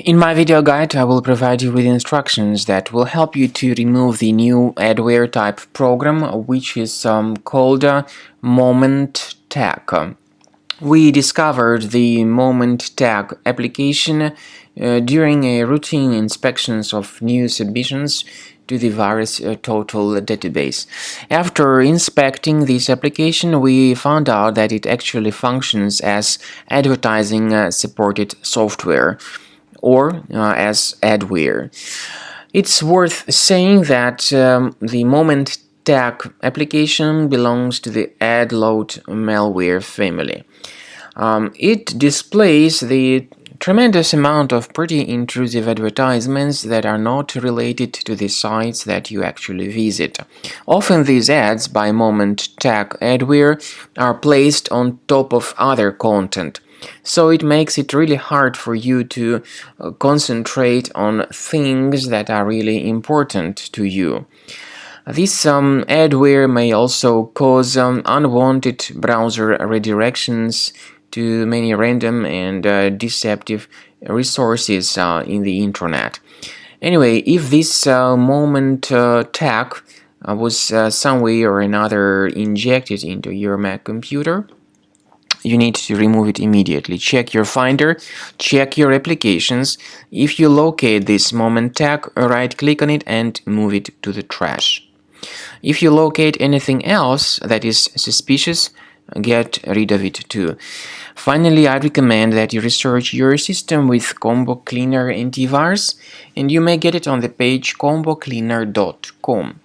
In my video guide, I will provide you with instructions that will help you to remove the new adware type program, which is called MomentTech. We discovered the MomentTech application during a routine inspections of new submissions to the virus total database. After inspecting this application, we found out that it actually functions as advertising supported software, or as adware. It's worth saying that the MomentTech application belongs to the AdLoad malware family. It displays the tremendous amount of pretty intrusive advertisements that are not related to the sites that you actually visit. Often these ads by MomentTech adware are placed on top of other content, so it makes it really hard for you to concentrate on things that are really important to you. This adware may also cause unwanted browser redirections to many random and deceptive resources in the internet. Anyway, if this MomentTech was some way or another injected into your Mac computer, you need to remove it immediately. Check your Finder, check your applications. If you locate this MomentTech, right-click on it and move it to the trash. If you locate anything else that is suspicious, get rid of it too. Finally, I recommend that you research your system with Combo Cleaner antivirus, and you may get it on the page combocleaner.com.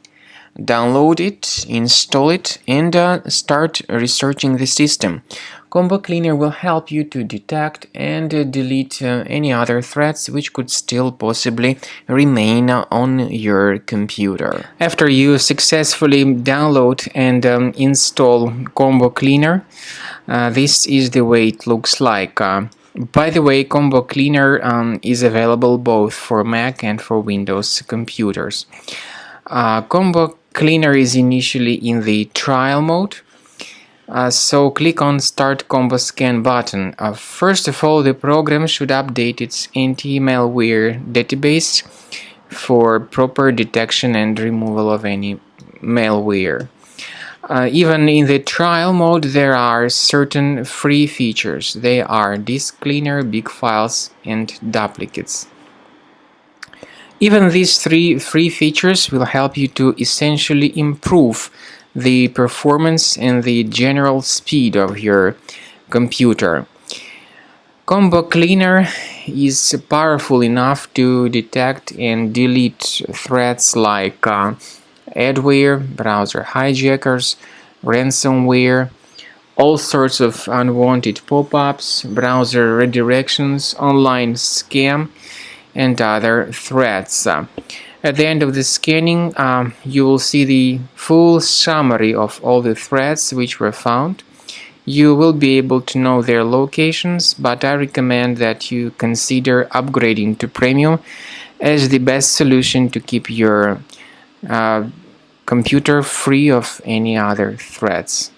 Download it, install it, and start researching the system. Combo Cleaner will help you to detect and delete any other threats which could still possibly remain on your computer. After you successfully download and install Combo Cleaner, this is the way it looks like. By the way, Combo Cleaner is available both for Mac and for Windows computers. Combo Cleaner is initially in the trial mode, so click on Start Combo Scan button. First of all, the program should update its anti-malware database for proper detection and removal of any malware. Even in the trial mode, there are certain free features. They are Disk Cleaner, Big Files, and Duplicates. Even these three free features will help you to essentially improve the performance and the general speed of your computer. Combo Cleaner is powerful enough to detect and delete threats like adware, browser hijackers, ransomware, all sorts of unwanted pop-ups, browser redirections, online scam, and other threats. At the end of the scanning, you will see the full summary of all the threats which were found. You will be able to know their locations, but I recommend that you consider upgrading to Premium as the best solution to keep your computer free of any other threats.